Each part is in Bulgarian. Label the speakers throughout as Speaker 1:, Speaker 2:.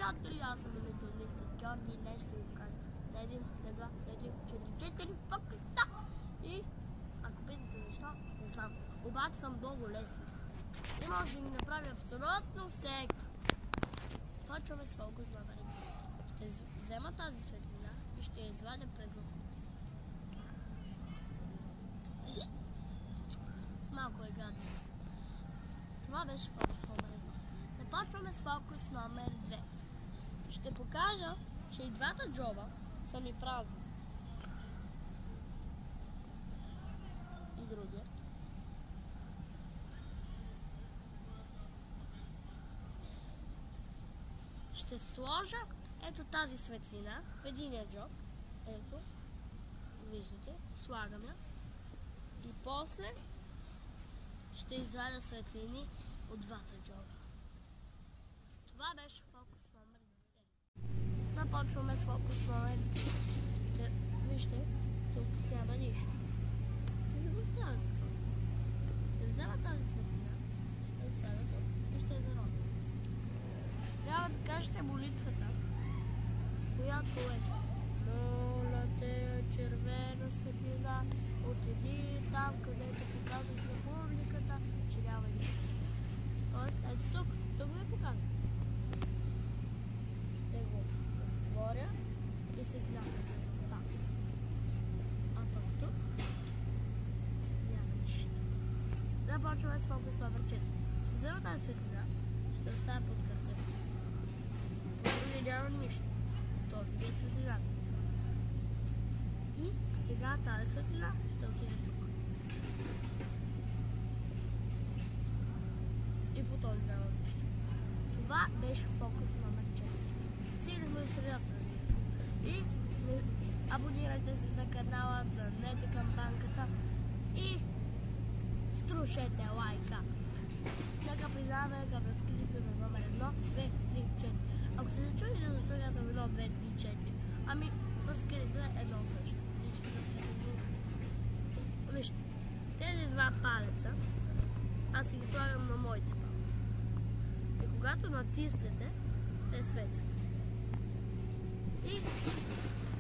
Speaker 1: приятели, аз съм иллюзионистът Георги и днес ще ви покажа на един, на два, на три, четири факта. И ако питате защо, не знам. Обаче съм много лесен. И може да ги направя абсолютно всеки. Почваме с фокус номер 1. Ще взема тази светлина и ще я извадя през ухото. Малко е гадно. Това беше фокус номер 1. Започваме с фокус номер 2. Ще покажа, че и двата джоба са ми празни. И другия. Ще сложа ето тази светлина в единия джоб. Ето. Виждате. Слагам я. И после ще извадя светлини от двата джоба. Това беше фокус номер 2. Започваме с фокус номер 3. Вижте, тук няма нищо. Не оставя се това. Ще взема тази светлина, ще оставя тук и ще я заробя. Трябва да кажете молитвата, която е: моля те, червена светлина, отиди там, където показваш на публиката, че няма нищо. Тоест, ето тук ви показвам. Ще го отворя и светлината се там. А пък тук няма нищо. Започваме с фокус номер 4. Взема тази светлина, ще оставя под гърта си. Тук няма нищо. Този е светлината. И сега тази светлина ще отиде тук. И по този няма нищо. Това беше фокус номер 4. Стигнахме до средата на видеото. И абонирайте се за канала, звъннете камбанката и струшете лайка. Нека признаваме към разкритие на номер 1, 2, 3, 4. Ако сте се чули защо казвам 1, 2, 3, 4, ами разкритие е едно също. Всички са светлини. Вижте, тези два палеца аз си ги слагам на моите палци. И когато натиснете, те светят. И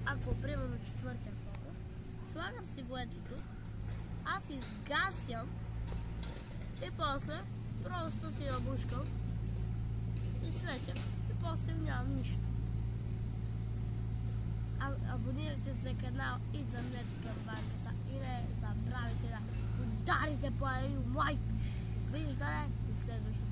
Speaker 1: ако примерно четвъртия фокус, слагам си го ето тук, аз изгасям и после просто си набушкам и светя. И после нямам нищо. Абонирайте се за канал и звъннете камбанката и не забравяйте да ударите по един лайк. Виждане и следващото.